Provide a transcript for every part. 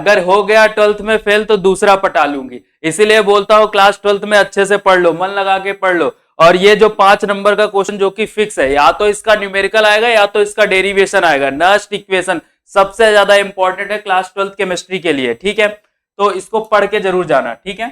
अगर हो गया 12th में फेल तो दूसरा पटा लूंगी। इसीलिए बोलता हूँ क्लास 12th में अच्छे से पढ़ लो, मन लगा के पढ़ लो। और ये जो 5 नंबर का क्वेश्चन जो कि फिक्स है, या तो इसका न्यूमेरिकल आएगा या तो इसका डेरिवेशन आएगा। नस्ट इक्वेशन सबसे ज्यादा इंपॉर्टेंट है क्लास 12th केमिस्ट्री के लिए, ठीक है। तो इसको पढ़ के जरूर जाना, ठीक है।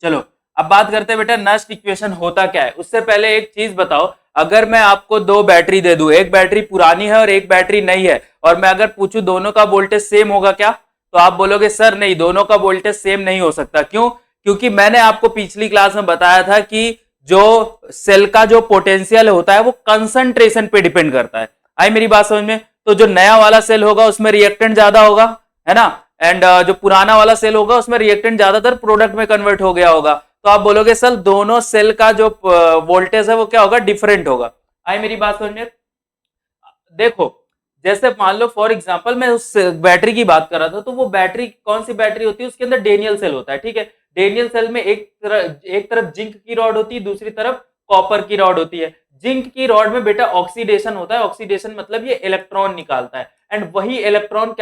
चलो अब बात करते हैं बेटा नस्ट इक्वेशन होता क्या है। उससे पहले एक चीज बताओ, अगर मैं आपको दो बैटरी दे दूं, एक बैटरी पुरानी है और एक बैटरी नई है, और मैं अगर पूछूं दोनों का वोल्टेज सेम होगा क्या, तो आप बोलोगे सर नहीं, दोनों का वोल्टेज सेम नहीं हो सकता। क्यों? क्योंकि मैंने आपको पिछली क्लास में बताया था कि जो सेल का जो पोटेंशियल होता है वो कंसंट्रेशन पे डिपेंड करता है। आई मेरी बात समझ में? तो जो नया वाला सेल होगा उसमें रिएक्टेंट ज्यादा होगा, है ना, एंड जो पुराना वाला सेल होगा उसमें रिएक्टेंट ज्यादातर प्रोडक्ट में कन्वर्ट हो गया होगा। तो आप बोलोगे सर दोनों सेल का जो वोल्टेज है वो क्या होगा, डिफरेंट होगा। आई मेरी बात समझ में? देखो जैसे मान लो फॉर एग्जांपल मैं उस बैटरी की बात कर रहा था, तो वो बैटरी कौन सी बैटरी होती है, उसके अंदर डेनियल सेल होता है, ठीक है। डेनियल सेल में एक तरफ जिंक की रॉड होती है, दूसरी तरफ कॉपर की रॉड होती है। जिंक की रॉड में बेटा ऑक्सीडेशन होता है, ऑक्सीडेशन मतलब ये इलेक्ट्रॉन निकालता है, एंड वही इलेक्ट्रॉन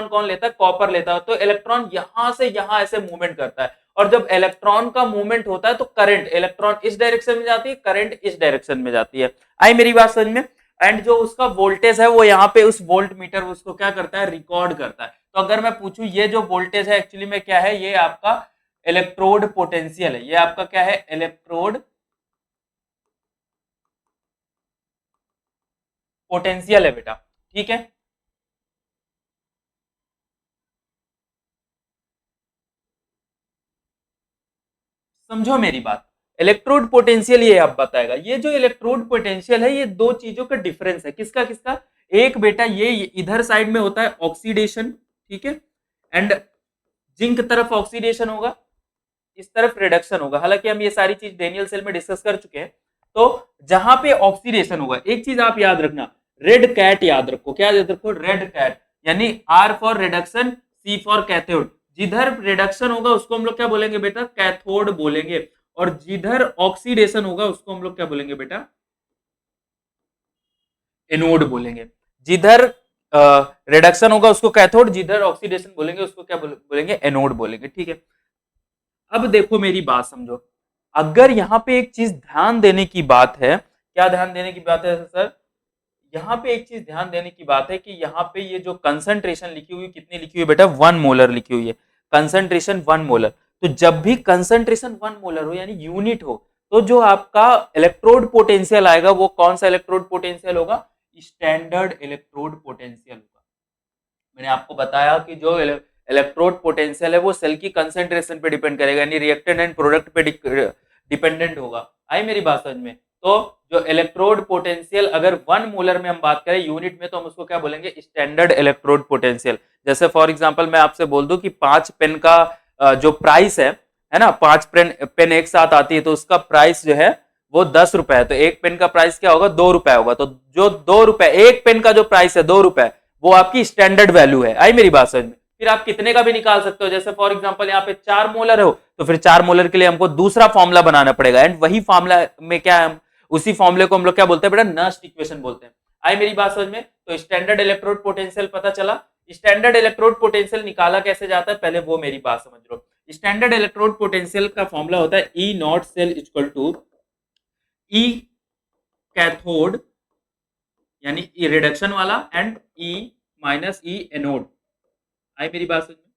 कौन लेता है, कॉपर लेता है। तो इलेक्ट्रॉन यहां से यहां ऐसे मूवमेंट करता है, और जब इलेक्ट्रॉन का मूवमेंट होता है तो करंट, इलेक्ट्रॉन इस डायरेक्शन में जाती है, करंट इस डायरेक्शन में जाती है। आई मेरी बात समझ में? एंड जो उसका वोल्टेज है वो यहाँ पे उस वोल्ट मीटर उसको क्या करता है, रिकॉर्ड करता है। तो अगर मैं पूछूं ये जो वोल्टेज है एक्चुअली में क्या है, ये आपका इलेक्ट्रोड पोटेंशियल है। ये आपका क्या है, इलेक्ट्रोड पोटेंशियल है बेटा, ठीक है। समझो मेरी बात, इलेक्ट्रोड पोटेंशियल ये आप बताएगा। ये जो इलेक्ट्रोड पोटेंशियल है ये दो चीजों का डिफरेंस है। किसका किसका? एक बेटा ये इधर साइड में होता है ऑक्सीडेशन, ठीक है, एंड जिंक तरफ ऑक्सीडेशन होगा, इस तरफ रिडक्शन होगा। हालांकि हम ये सारी चीज डेनियल सेल में डिस्कस कर चुके हैं। तो जहां पे ऑक्सीडेशन होगा, एक चीज आप याद रखना, रेड कैट याद रखो। क्या याद रखो? रेड कैट, यानी R for reduction, C for cathode. जिधर रिडक्शन होगा उसको हम लोग क्या बोलेंगे बेटा, कैथोड बोलेंगे, और जिधर ऑक्सीडेशन होगा उसको हम लोग क्या बोलेंगे बेटा, एनोड बोलेंगे। जिधर रिडक्शन होगा उसको कैथोड, जिधर ऑक्सीडेशन बोलेंगे उसको क्या बोलेंगे, एनोड बोलेंगे, ठीक है। अब देखो मेरी बात समझो, अगर यहाँ पे एक चीज ध्यान देने की बात है, क्या ध्यान देने की बात है सर? यहाँ पे एक चीज ध्यान देने की बात है कि यहाँ पे ये जो कंसंट्रेशन लिखी हुई कितनी लिखी हुई बेटा, 1 मोलर लिखी हुई है, कंसंट्रेशन 1 मोलर। तो जब भी कंसंट्रेशन 1 मोलर हो यानी यूनिट हो, तो जो आपका इलेक्ट्रोड पोटेंशियल आएगा वो कौन सा इलेक्ट्रोड पोटेंशियल होगा, स्टैंडर्ड इलेक्ट्रोड पोटेंशियल होगा। मैंने आपको बताया कि जो इलेक्ट्रोड पोटेंशियल है वो सेल की कंसेंट्रेशन पे डिपेंड करेगा, यानी रिएक्टेंट एंड प्रोडक्ट पे डिपेंडेंट होगा। आई मेरी बात समझ में? तो जो इलेक्ट्रोड पोटेंशियल अगर 1 मोलर में हम बात करें यूनिट में, तो हम उसको क्या बोलेंगे, स्टैंडर्ड इलेक्ट्रोड पोटेंशियल। जैसे फॉर एग्जांपल मैं आपसे बोल दूं कि 5 पेन का जो प्राइस है ना, 5 पेन एक साथ आती है तो उसका प्राइस जो है वो 10 रुपए है। तो एक पेन का प्राइस क्या होगा, 2 रुपए होगा। तो जो 2 रुपए, एक पेन का जो प्राइस है 2 रुपए, वो आपकी स्टैंडर्ड वैल्यू है। आई मेरी बात समझ में? फिर आप कितने का भी निकाल सकते हो। जैसे फॉर एग्जांपल यहाँ पे 4 मोलर हो, तो फिर 4 मोलर के लिए हमको दूसरा फॉर्मूला बनाना पड़ेगा, एंड वही फॉर्मूला में क्या है, उसी फॉर्मूले को हम लोग क्या बोलते हैं बेटा, नस्ट इक्वेशन बोलते हैं। आई मेरी बात समझ में? तो स्टैंडर्ड इलेक्ट्रोड पोटेंशियल पता चला। स्टैंडर्ड इलेक्ट्रोड पोटेंशियल निकाला कैसे जाता है, पहले वो मेरी बात समझ लो। स्टैंडर्ड इलेक्ट्रोड पोटेंशियल का फॉर्मूला होता है E not cell equal to E cathode, यानी ई रिडक्शन वाला, and E minus E anode. आई मेरी बात समझ में?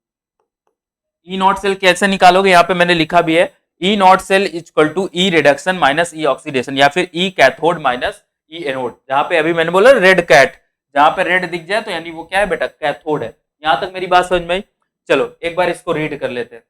ई नॉट सेल कैसे निकालोगे, यहाँ पे मैंने लिखा भी है, E not cell equal to E reduction minus E oxidation, या फिर E cathode minus E anode. जहां पे अभी मैंने बोला रेड कैट, जहां पे रेड दिख जाए तो यानी वो क्या है बेटा, कैथोड है। यहां तक मेरी बात समझ में आई? चलो एक बार इसको रीड कर लेते हैं।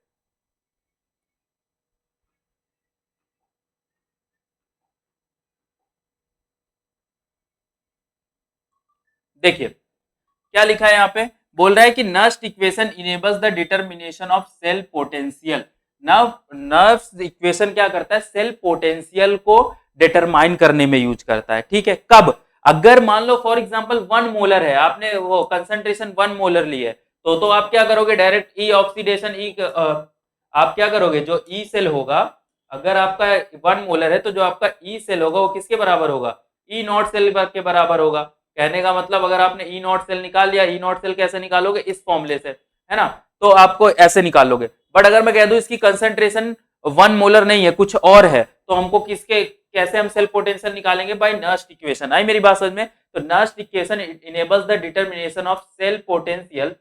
देखिए क्या लिखा है यहाँ पे, बोल रहा है कि Nernst equation enables the determination of cell potential. Nernst equation क्या करता है, सेल पोटेंशियल को डिटरमाइन करने में यूज करता है, ठीक है। कब? अगर मान लो फॉर एग्जांपल 1 मोलर है, आपने वो कंसंट्रेशन 1 मोलर ली है, तो आप क्या करोगे, डायरेक्ट ई ऑक्सीडेशन आप क्या करोगे, जो ई सेल होगा, अगर आपका 1 मोलर है तो जो आपका ई सेल होगा वो किसके बराबर होगा, ई नॉट सेल के बराबर होगा। कहने का मतलब अगर आपने ई नॉट सेल निकाल लिया, ई नॉट सेल कैसे निकालोगे, इस फॉर्मूले से, है ना, तो आपको ऐसे निकालोगे। बट अगर मैं कह दूं इसकी कंसंट्रेशन 1 मोलर नहीं है, कुछ और है, तो हमको किसके कैसे हम सेल पोटेंशियल निकालेंगे, बाय नर्स्ट इक्वेशन। आई मेरी बात समझ में? तो Nernst equation enables the determination of cell potential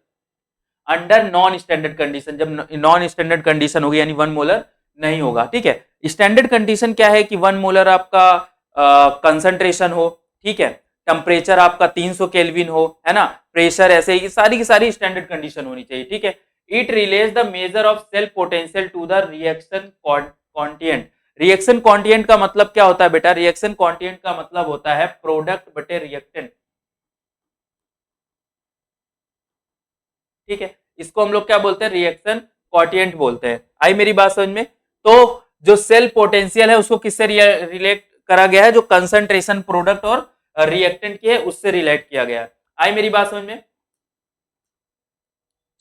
under non standard condition. जब नॉन स्टैंडर्ड कंडीशन होगी यानी 1 मोलर नहीं होगा, ठीक है। स्टैंडर्ड कंडीशन क्या है कि 1 मोलर आपका कंसंट्रेशन हो, ठीक है, टेम्परेचर आपका 300 केल्विन हो, है ना, प्रेशर ऐसे ही सारी की सारी स्टैंडर्ड कंडीशन होनी चाहिए, ठीक है। It relates the measure of cell potential to the reaction quotient. Reaction quotient का मतलब क्या होता है बेटा? रिएक्शन कॉन्टिएंट का मतलब होता है प्रोडक्ट बटे रिएक्टेंट, ठीक है। इसको हम लोग क्या बोलते हैं? रिएक्शन कॉन्टिएंट बोलते हैं। आई मेरी बात समझ में? तो जो सेल पोटेंशियल है उसको किससे रिलेट करा गया है? जो कंसंट्रेशन प्रोडक्ट और रिएक्टेंट की है उससे रिलेट किया गया है। आई मेरी बात समझ में?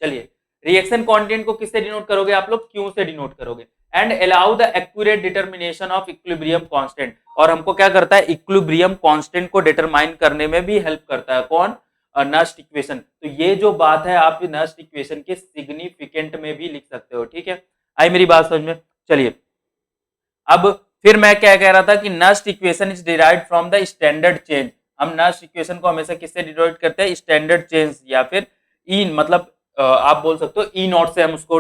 चलिए, रिएक्शन कॉन्टिएंट को किससे डिनोट करोगे आप लोग? क्यू से डिनोट करोगे। And allow the accurate determination of equilibrium constant. और हमको क्या करता है? इक्विलिब्रियम कांस्टेंट को डिटरमाइन करने में भी हेल्प करता है। कौन? Nernst equation. तो ये जो बात है आप नर्स्ट इक्वेशन के सिग्निफिकेंट में भी लिख सकते हो, ठीक है। आई मेरी बात समझ में? चलिए, अब फिर मैं क्या कह रहा था कि Nernst equation is derived from the standard change. हम नर्स्ट इक्वेशन को हमेशा किससे डिराइव करते हैं? स्टैंडर्ड चेंज, या फिर ई मतलब आप बोल सकते हो ई नॉट से हम उसको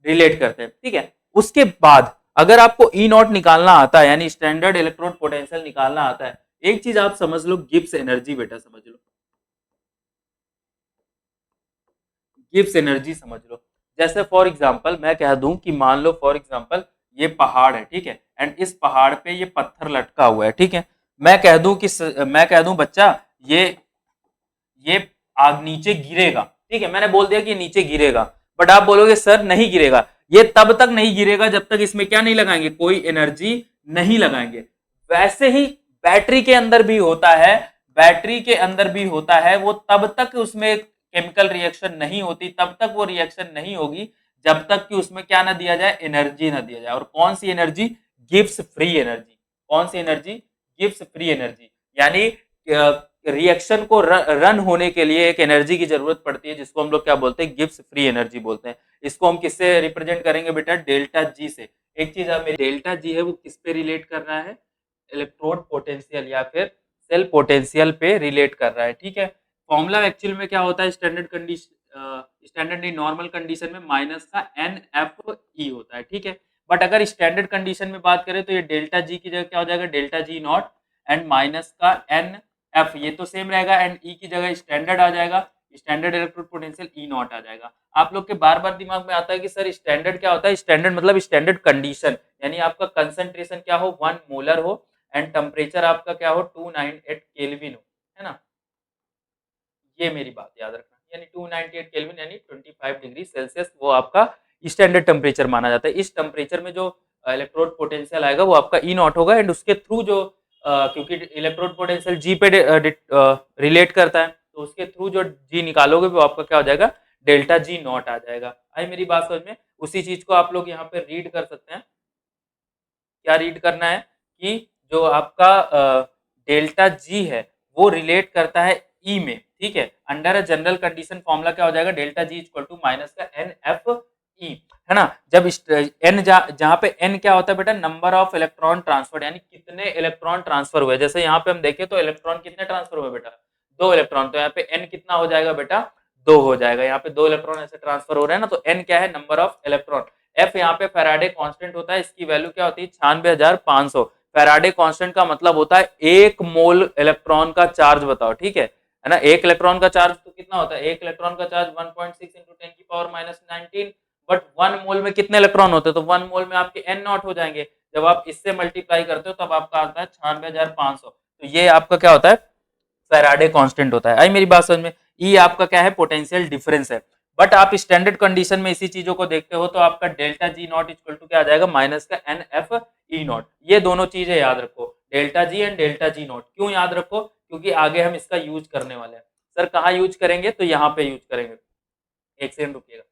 रिलेट करते हैं, ठीक है। उसके बाद अगर आपको ई नॉट निकालना आता है यानी स्टैंडर्ड इलेक्ट्रोड पोटेंशियल निकालना आता है, एक चीज आप समझ लो, गिब्स एनर्जी बेटा समझ लो, गिब्स एनर्जी समझ लो। जैसे फॉर एग्जांपल मैं कह दूं कि मान लो फॉर एग्जांपल ये पहाड़ है, ठीक है, एंड इस पहाड़ पे ये पत्थर लटका हुआ है, ठीक है। मैं कह दूं कि मैं कह दूं बच्चा ये आग नीचे गिरेगा, ठीक है, मैंने बोल दिया कि नीचे गिरेगा। बट आप बोलोगे सर नहीं गिरेगा। ये तब तक नहीं गिरेगा जब तक इसमें क्या नहीं लगाएंगे? कोई एनर्जी नहीं लगाएंगे। वैसे ही बैटरी के अंदर भी होता है, बैटरी के अंदर भी होता है, वो तब तक उसमें केमिकल रिएक्शन नहीं होती, तब तक वो रिएक्शन नहीं होगी जब तक कि उसमें क्या ना दिया जाए? एनर्जी ना दिया जाए। और कौन सी एनर्जी? Gibbs free energy. कौन सी एनर्जी? Gibbs free energy. यानी रिएक्शन को रन होने के लिए एक एनर्जी की जरूरत पड़ती है जिसको हम लोग क्या बोलते हैं? गिब्स फ्री एनर्जी बोलते हैं। इसको हम किससे रिप्रेजेंट करेंगे बेटा? डेल्टा जी से। एक चीज आप मेरी, डेल्टा जी है वो किस पे रिलेट कर रहा है? इलेक्ट्रोड पोटेंशियल या फिर सेल पोटेंशियल पे रिलेट कर रहा है, ठीक है। फॉर्मूला एक्चुअल में क्या होता है? स्टैंडर्ड कंडीशन, स्टैंडर्ड नहीं, नॉर्मल कंडीशन में माइनस का एन एफ ई होता है, ठीक है। बट अगर स्टैंडर्ड कंडीशन में बात करें तो ये डेल्टा जी की जगह क्या हो जाएगा? Delta G not and minus का एन एफ, ये तो सेम रहेगा, एंड ई की जगह स्टैंडर्ड आ जाएगा, standard electrode potential E nought आ जाएगा। आप लोग के बार बार दिमाग में आता है कि सर स्टैंडर्ड क्या होता है? स्टैंडर्ड मतलब स्टैंडर्ड कंडीशन, यानी आपका कंसंट्रेशन क्या हो? 1 मोलर हो, एंड टेम्परेचर आपका क्या हो? 298 केल्विन हो, है ना। ये मेरी बात याद रखना, यानी 298 केल्विन यानी 25 डिग्री सेल्सियस वो आपका स्टैंडर्ड टेम्परेचर माना जाता है। इस टेम्परेचर में जो इलेक्ट्रोड पोटेंशियल आएगा वो आपका ई नॉट होगा, एंड उसके थ्रू जो क्योंकि इलेक्ट्रोड पोटेंशियल जी पे रिलेट करता है, तो उसके थ्रू जो जी निकालोगे वो आपका क्या हो जाएगा? डेल्टा जी नॉट आ जाएगा। आई मेरी बात समझ में? उसी चीज को आप लोग यहाँ पे रीड कर सकते हैं। क्या रीड करना है कि जो आपका डेल्टा जी है वो रिलेट करता है ई में, ठीक है। Under a general condition formula क्या हो जाएगा? Delta G equal to minus का एन एफ ई, है ना। जब एन जहां पे एन क्या होता है बेटा? नंबर ऑफ इलेक्ट्रॉन ट्रांसफर, यानी कितने इलेक्ट्रॉन ट्रांसफर हुए। जैसे यहाँ पे हम देखें तो इलेक्ट्रॉन कितने ट्रांसफर हुए बेटा? 2 इलेक्ट्रॉन। तो यहाँ पे एन कितना हो जाएगा बेटा? 2 हो जाएगा। यहाँ पे 2 इलेक्ट्रॉन ऐसे ट्रांसफर हो रहे हैं ना, तो एन क्या है? Number of electron. एफ यहाँ पे फैराडे कांस्टेंट होता है, इसकी वैल्यू क्या होती है? 96,500। फैराडे कांस्टेंट का मतलब होता है 1 मोल इलेक्ट्रॉन का चार्ज। बताओ, ठीक है ना। 1 इलेक्ट्रॉन का चार्ज तो कितना होता है? 1 इलेक्ट्रॉन का चार्ज 1.6 इंटू 10 की पावर माइनस 19। बट 1 मोल में कितने इलेक्ट्रॉन होते हैं? तो 1 मोल में आपके एन नॉट हो जाएंगे। जब आप इससे मल्टीप्लाई करते हो तब आपका आता है 96,500। तो ये आपका क्या होता है? फैराडे कांस्टेंट होता है। आई मेरी बात समझ में? ई आपका क्या है? पोटेंशियल डिफरेंस है। बट आप स्टैंडर्ड कंडीशन में इसी चीजों को देखते हो तो आपका delta G not equal to क्या आ जाएगा? माइनस का एन एफ ई नॉट। ये दोनों चीजें याद रखो, delta G and delta G not. क्यों याद रखो? क्योंकि आगे हम इसका यूज करने वाले हैं। सर कहाँ यूज करेंगे? तो यहाँ पे यूज करेंगे। एक सेकंड रुकिएगा।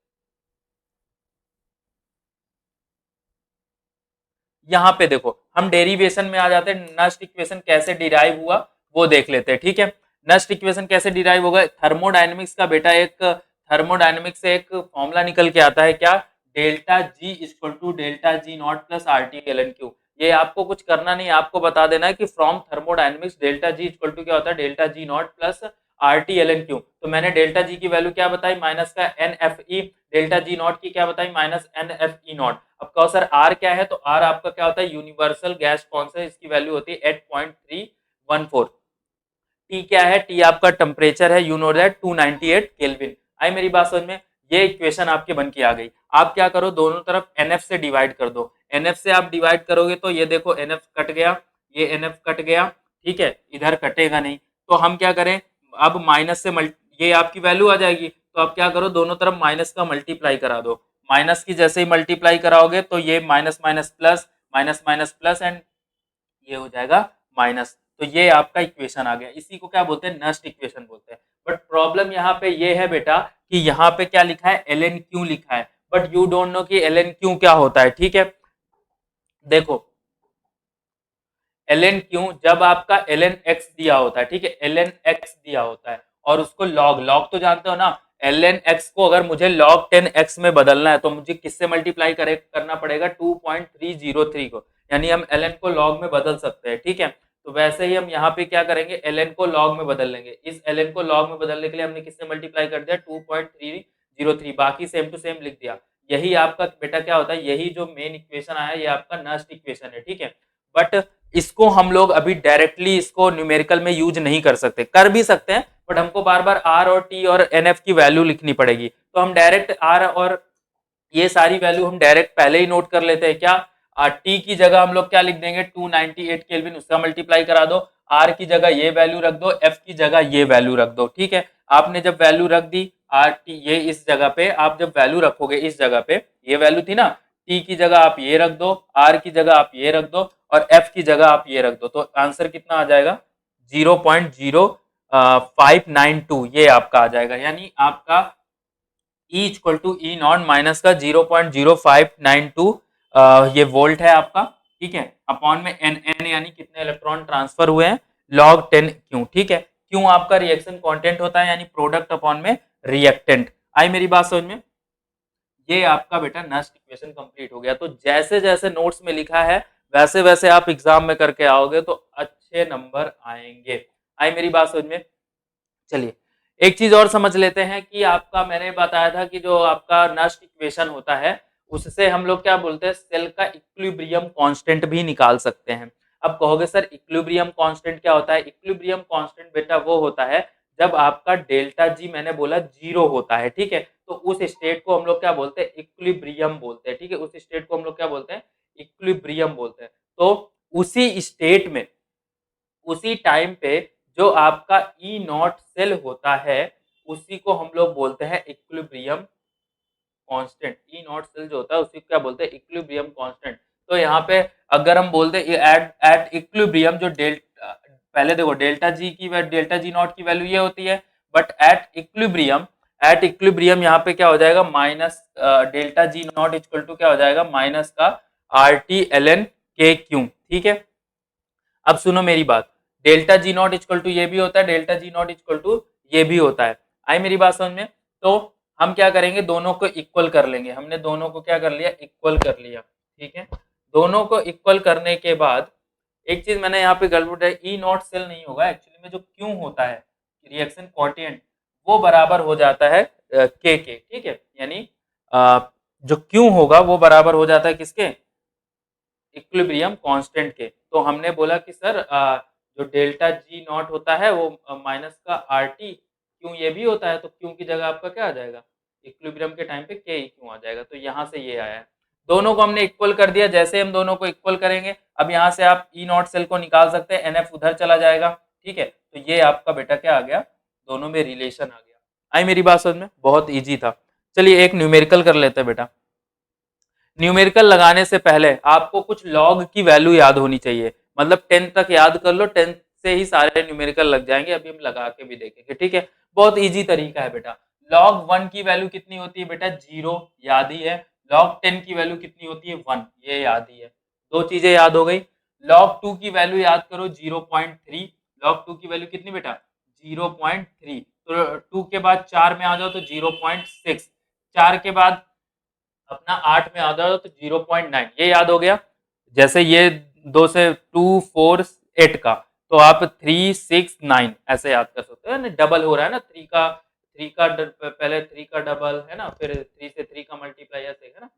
यहाँ पे देखो, हम डेरिवेशन में आ जाते हैं। नस्ट इक्वेशन कैसे डिराइव हुआ वो देख लेते हैं, ठीक है। नेक्स्ट इक्वेशन कैसे डिराइव होगा, थर्मोडायनेमिक्स का बेटा एक थर्मोडायनेमिक्स से एक फॉर्मूला निकल के आता है, क्या, delta G equal to delta G not plus R T L N Q. ये आपको कुछ करना नहीं, आपको बता देना है कि from thermodynamics delta G equal to क्या होता है, delta G not plus R T L N Q. तो मैंने डेल्टा जी की वैल्यू क्या बताई, माइनस का N F E, delta G not की क्या बताई, minus N F E not. अब कहो सर आर क्या है, तो आर आपका क्या होता है, यूनिवर्सल गैस कांस्टेंट, इसकी वैल्यू होती है 8.314। टी क्या है, टी आपका टेम्परेचर है, यू नो दैट 298 केल्विन। आई मेरी बात समझ में, ये इक्वेशन आपके बन के आ गई। आप क्या करो, दोनों तरफ एनएफ से डिवाइड कर दो, एनएफ से आप डिवाइड करोगे तो ये देखो एनएफ कट गया, ये एनएफ कट गया, ठीक है, इधर कटेगा नहीं। तो हम क्या करें, अब माइनस से ये आपकी वैल्यू आ जाएगी, तो आप क्या करो, दोनों तरफ माइनस का मल्टीप्लाई करा दो। माइनस की जैसे ही मल्टीप्लाई कराओगे तो ये minus minus plus, minus minus plus, and ये हो जाएगा माइनस। तो ये आपका इक्वेशन आ गया, इसी को क्या बोलते हैं, नस्ट इक्वेशन बोलते हैं। बट प्रॉब्लम यहाँ पे ये है बेटा कि यहाँ पे क्या लिखा है, एल एन क्यू लिखा है, बट यू डोंट नो कि एल एन क्यू क्या होता है, ठीक है। देखो एल एन क्यू, जब आपका एल एन एक्स दिया होता है, ठीक है, एल एन एक्स दिया होता है और उसको लॉग, लॉग तो जानते हो ना, एल एन एक्स को अगर मुझे लॉग 10 एक्स में बदलना है तो मुझे किससे मल्टीप्लाई करना पड़ेगा, 2.303 को, यानी हम एल एन को लॉग में बदल सकते हैं, ठीक है। तो वैसे ही हम यहाँ पे क्या करेंगे, एल एन को लॉग में बदल लेंगे। इस एल एन को लॉग में बदलने के लिए हमने किससे मल्टीप्लाई कर दिया, 2.303, बाकी सेम टू सेम लिख दिया। यही आपका बेटा क्या होता है, यही जो मेन इक्वेशन आया ये आपका नस्ट इक्वेशन है, ठीक है। बट इसको हम लोग अभी डायरेक्टली इसको न्यूमेरिकल में यूज नहीं कर सकते, कर भी सकते हैं बट हमको बार बार आर और टी और एन एफ की वैल्यू लिखनी पड़ेगी। तो हम डायरेक्ट आर और ये सारी वैल्यू हम डायरेक्ट पहले ही नोट कर लेते हैं, क्या, टी की जगह हम लोग क्या लिख देंगे, 298 केल्विन, उसका मल्टीप्लाई करा दो, आर की जगह ये वैल्यू रख दो, एफ की जगह ये वैल्यू रख दो, ठीक है। आपने जब वैल्यू रख दी आर टी, ये इस जगह पे आप जब वैल्यू रखोगे, इस जगह पे ये वैल्यू थी ना, टी की जगह आप ये रख दो, आर की जगह आप ये रख दो और एफ की जगह आप ये रख दो, तो आंसर कितना आ जाएगा, 0.0592 ये आपका आ जाएगा। यानी आपका E equal to E not minus का 0.0592 ये वोल्ट है आपका, ठीक है, अपॉन में एन, एन यानी कितने इलेक्ट्रॉन ट्रांसफर हुए हैं, लॉग 10 क्यों, ठीक है। क्यों आपका रिएक्शन कांटेंट होता है, यानी प्रोडक्ट अपॉन में रिएक्टेंट। आई मेरी बात समझ में, ये आपका बेटा नेक्स्ट इक्वेशन कंप्लीट हो गया। तो जैसे जैसे नोट्स में लिखा है वैसे वैसे आप एग्जाम में करके आओगे तो अच्छे नंबर आएंगे। आई मेरी बात समझ में, चलिए एक चीज और समझ लेते हैं कि आपका मैंने बताया था कि जो आपका नस्ट इक्वेशन होता है उससे हम लोग क्या बोलते हैं, सेल का इक्विलिब्रियम कांस्टेंट भी निकाल सकते हैं। अब कहोगे सर इक्विलिब्रियम कांस्टेंट क्या होता है, इक्विलिब्रियम कांस्टेंट बेटा वो होता है जब आपका डेल्टा जी मैंने बोला जीरो होता है, ठीक है, तो उस स्टेट को हम लोग क्या बोलते हैं, इक्विलिब्रियम बोलते हैं, ठीक है, उस स्टेट को हम लोग क्या बोलते हैं, इक्विलिब्रियम बोलते हैं। तो उसी स्टेट में उसी टाइम पे जो आपका ई नॉट सेल होता है उसी को हम लोग बोलते हैं equilibrium constant. E not cell जो होता है उसी को क्या बोलते हैं, इक्विलिब्रियम कांस्टेंट। तो यहाँ पे अगर हम बोलते हैं एट एट इक्विलिब्रियम, जो डेल्टा, पहले देखो डेल्टा जी की डेल्टा जी नॉट की वैल्यू ये होती है, बट एट इक्विलिब्रियम यहाँ पे क्या हो जाएगा, minus delta G not equal to क्या हो जाएगा, माइनस का R T L N K Q, ठीक है। अब सुनो मेरी बात, delta G not equal to ये भी होता है, delta G not equal to ये भी होता है। आई मेरी बात समझ में, तो हम क्या करेंगे, दोनों को इक्वल कर लेंगे। हमने दोनों को क्या कर लिया, इक्वल कर लिया, ठीक है। दोनों को इक्वल करने के बाद एक चीज मैंने यहाँ पे गड़बड़ है, ई नॉट सेल नहीं होगा एक्चुअली में, जो क्यू होता है रिएक्शन कोएफिशिएंट वो बराबर हो जाता है के, ठीक है, यानी जो क्यू होगा वो बराबर हो जाता है किसके, इक्विलिब्रियम कांस्टेंट के। तो हमने बोला कि सर जो डेल्टा जी नॉट होता है वो माइनस का आर टी क्यों ये भी होता है, तो क्यों की जगह आपका क्या आ जाएगा, इक्विलिब्रियम के टाइम पे के क्यों आ जाएगा। तो यहाँ से ये आया है, दोनों को हमने इक्वल कर दिया। जैसे हम दोनों को इक्वल करेंगे अब यहाँ से आप ई नॉट सेल को निकाल सकते हैं, एन एफ उधर चला जाएगा, ठीक है। तो ये आपका बेटा क्या आ गया, दोनों में रिलेशन आ गया। आई मेरी बात समझ में, बहुत ईजी था। चलिए एक न्यूमेरिकल कर लेते हैं बेटा। न्यूमेरिकल लगाने से पहले आपको कुछ लॉग की वैल्यू याद होनी चाहिए, मतलब 10 तक याद कर लो, 10 से ही सारे न्यूमेरिकल लग जाएंगे। अभी हम लगा के भी देखेंगे, ठीक है, बहुत इजी तरीका है बेटा। लॉग 1 की वैल्यू कितनी होती है बेटा, 0, याद ही है। लॉग 10 की वैल्यू कितनी होती है, 1, ये याद ही है। दो चीजें याद हो गई। लॉग 2 की वैल्यू याद करो 0.3, log 2 की वैल्यू कितनी बेटा 0.3, तो 2 के बाद 4 में आ जाओ तो 0.6, 4 के बाद अपना 8 में आ जाओ तो 0.9, ये याद हो गया। जैसे ये 2 से 2 4 8 का, तो आप 3 6 9 ऐसे याद कर सकते हो ना, डबल हो रहा है ना, 3 का पहले 3 का डबल है ना, फिर 3 से 3 का मल्टीप्लाई ऐसे है ना,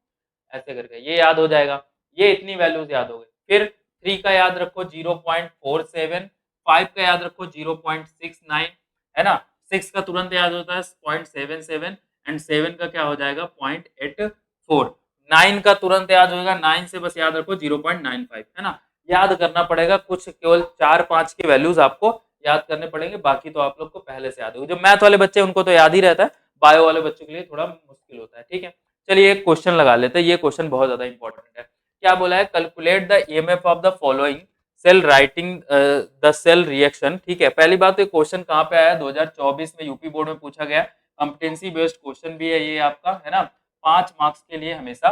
ऐसे करके ये याद हो जाएगा। ये इतनी वैल्यूज याद हो गई। फिर 3 का याद रखो 0.47, 5 का याद रखो 0.69 है ना, 6 का तुरंत याद होता है 0.77 एंड 7 का क्या हो जाएगा 0.84, 9 का तुरंत याद होगा, 9 से बस याद रखो 0.95 है ना। याद करना पड़ेगा, कुछ केवल 4-5 की वैल्यूज आपको याद करने पड़ेंगे, बाकी तो आप लोग को पहले से याद होगी। जो मैथ वाले बच्चे उनको तो याद ही रहता है, बायो वाले बच्चों के लिए थोड़ा मुश्किल होता है। ठीक है, चलिए एक क्वेश्चन लगा लेते हैं, ये क्वेश्चन बहुत ज्यादा इंपॉर्टेंट है। क्या बोला है, calculate the EMF of the following cell writing the cell reaction. ठीक है, पहली बात तो ये क्वेश्चन कहाँ पे आया, 2024 में यूपी बोर्ड में पूछा गया, कॉम्पिटेंसी बेस्ड क्वेश्चन भी है ये आपका, है ना, 5 मार्क्स के लिए हमेशा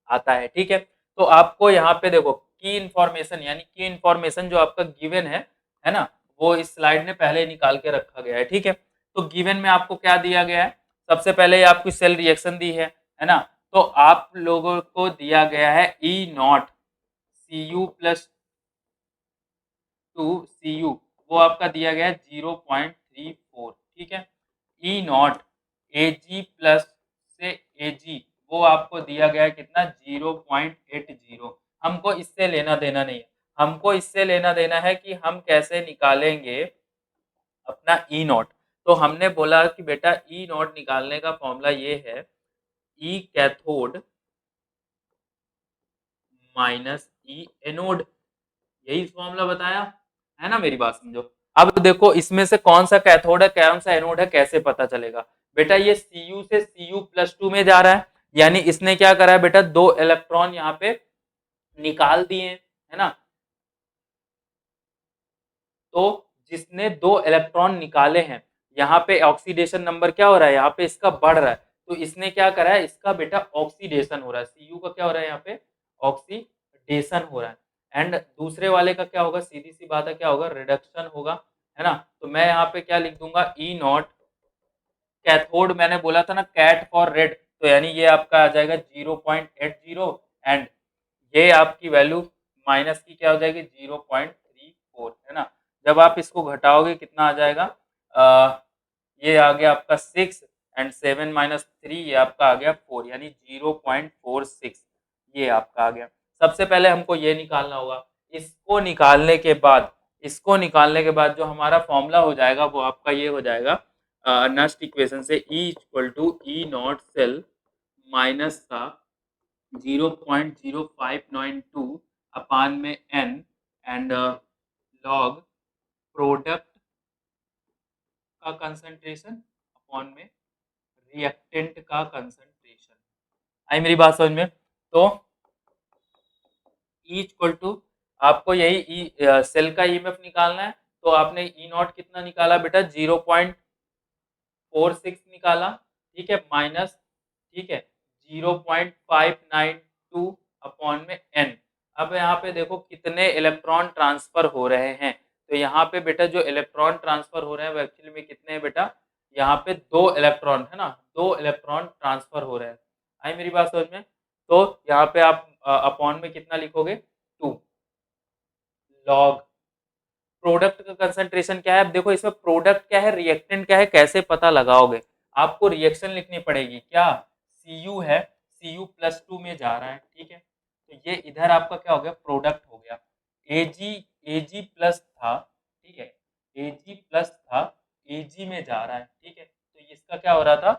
आता है। ठीक है, तो आपको यहाँ पे देखो की इन्फॉर्मेशन, यानी की इन्फॉर्मेशन जो आपका गिवन है ना, वो इस स्लाइड ने पहले निकाल के रखा गया है। ठीक है, तो गिवन में आपको क्या दिया गया है, सबसे पहले आपकी सेल रिएक्शन दी है ना, तो आप लोगों को दिया गया है E not Cu plus 2 Cu, वो आपका दिया गया है 0.34। ठीक है, ई नॉट Ag प्लस से Ag, वो आपको दिया गया है कितना 0.80। हमको इससे लेना देना नहीं है, हमको इससे लेना देना है कि हम कैसे निकालेंगे अपना ई नॉट। तो हमने बोला कि बेटा ई नॉट निकालने का फॉर्मूला ये है, ई कैथोड माइनस ई एनोड, यही फॉर्मूला बताया है ना, मेरी बात समझो। अब देखो इसमें से कौन सा कैथोड है कौन सा एनोड है कैसे पता चलेगा, बेटा ये Cu से Cu+2 में जा रहा है, यानी इसने क्या करा है बेटा, 2 इलेक्ट्रॉन यहाँ पे निकाल दिए है ना, तो जिसने 2 इलेक्ट्रॉन निकाले हैं, यहाँ पे ऑक्सीडेशन नंबर क्या हो रहा है, यहाँ पे इसका बढ़ रहा है, तो इसने क्या करा है, इसका बेटा ऑक्सीडेशन हो रहा है, Cu का क्या हो रहा है यहाँ पे ऑक्सीडेशन हो रहा है, एंड दूसरे वाले का क्या होगा, सीधी सी बात है क्या होगा, रिडक्शन होगा, है ना। तो मैं यहाँ पे क्या लिख दूंगा, ई नॉट कैथोड, मैंने बोला था ना कैट फॉर रेड, तो यानी ये आपका आ जाएगा 0.80 एंड ये आपकी वैल्यू माइनस की क्या हो जाएगी 0.34 है ना। जब आप इसको घटाओगे कितना आ जाएगा, ये आ गया आपका 6 एंड 7 - 3 ये आपका आ गया 4, यानी 0.46 ये आपका आ गया। सबसे पहले हमको ये निकालना होगा, इसको निकालने के बाद जो हमारा फॉर्मूला हो जाएगा वो आपका ये हो जाएगा, नेक्स्ट इक्वेशन से E equal to E not cell minus का 0.0592 अपान में n एंड लॉग प्रोडक्ट का कंसंट्रेशन अपॉन में रिएक्टेंट का कंसंट्रेशन। आई मेरी बात समझ में, तो E इक्वल टू आपको यही सेल का ईएमएफ निकालना है, तो आपने ई नॉट कितना निकाला बेटा 0.46 निकाला, ठीक है, माइनस, ठीक है, 0.592 अपॉन में n। अब यहाँ पे देखो कितने इलेक्ट्रॉन ट्रांसफर हो रहे हैं, तो यहाँ पे बेटा जो इलेक्ट्रॉन ट्रांसफर हो रहे हैं वो एक्चुअली में कितने हैं बेटा, यहाँ पे 2 इलेक्ट्रॉन है ना, 2 इलेक्ट्रॉन ट्रांसफर हो रहे हैं। आई मेरी बात समझ में, तो यहाँ पे आप अपॉन में कितना लिखोगे 2 लॉग प्रोडक्ट का कंसंट्रेशन क्या है। अब देखो इसमें प्रोडक्ट क्या है रिएक्टेंट क्या है कैसे पता लगाओगे, आपको रिएक्शन लिखनी पड़ेगी, क्या Cu है, Cu+2 में जा रहा है, ठीक है, तो ये इधर आपका क्या हो गया प्रोडक्ट हो गया, Ag प्लस था, ठीक है, Ag प्लस था, Ag में जा रहा है, ठीक है, तो इसका क्या हो रहा था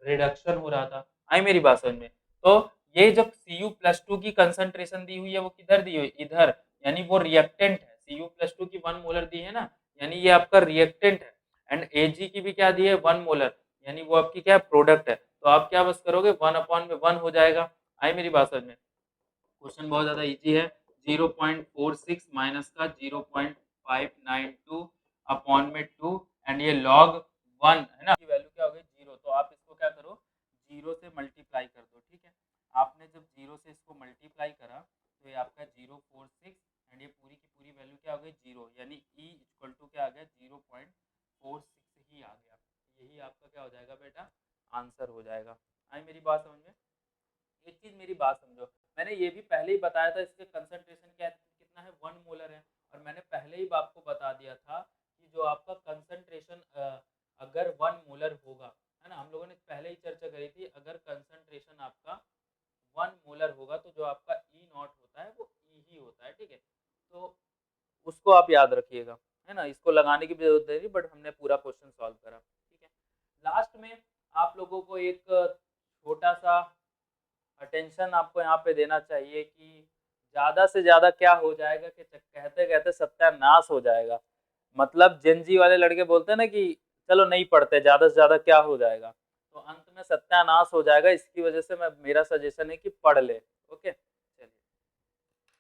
रिडक्शन हो रहा था। आई मेरी बात समझ में, तो ये जब Cu+2 की कंसंट्रेशन दी हुई है वो किधर दी हुई इधर, यानी वो रिएक्टेंट है, Cu+2 की 1 मोलर दी है ना, यानी ये आपका रिएक्टेंट है, एंड Ag की भी क्या दी है 1 मोलर, यानी वो आपकी क्या प्रोडक्ट है, तो आप क्या बस करोगे 1/1 हो जाएगा। आई मेरी बात समझ में, क्वेश्चन बहुत ज्यादा इजी है, 0.46 माइनस का 0.592 अपॉन में 2 एंड ये log 1 है ना, वैल्यू क्या हो गई 0, तो आप इसको क्या करो 0 से मल्टीप्लाई कर दो, ठीक है, आपने जब 0 से इसको मल्टीप्लाई करा तो ये आपका 0.46 एंड ये पूरी की पूरी वैल्यू क्या हो गई 0, यानी E इक्वल टू 0.46 ही आ गया। यही आपका क्या हो जाएगा बेटा, आंसर हो जाएगा। आई मेरी बात समझ में? एक चीज मेरी बात समझो, मैंने ये भी पहले ही बताया था इसके कंसंट्रेशन क्या कितना है, 1 मोलर है। और मैंने पहले ही आपको बता दिया था कि जो आपका कंसंट्रेशन अगर 1 मोलर होगा, है ना, हम लोगों ने पहले ही चर्चा करी थी, अगर कंसंट्रेशन आपका 1 मोलर होगा तो जो आपका ई नॉट होता है वो ई ही होता है, ठीक है। तो उसको आप याद रखिएगा, है ना, इसको लगाने की भी जरूरत नहीं, बट हमने पूरा क्वेश्चन सॉल्व करा, ठीक है। लास्ट में आप लोगों को एक छोटा सा अटेंशन आपको यहाँ पे देना चाहिए कि ज्यादा से ज्यादा क्या हो जाएगा कि कहते कहते सत्यानाश हो जाएगा। मतलब जेनजी वाले लड़के बोलते हैं ना कि चलो नहीं पढ़ते, ज्यादा से ज्यादा क्या हो जाएगा, तो अंत में सत्यानाश हो जाएगा। इसकी वजह से मैं मेरा सजेशन है कि पढ़ ले, ओके।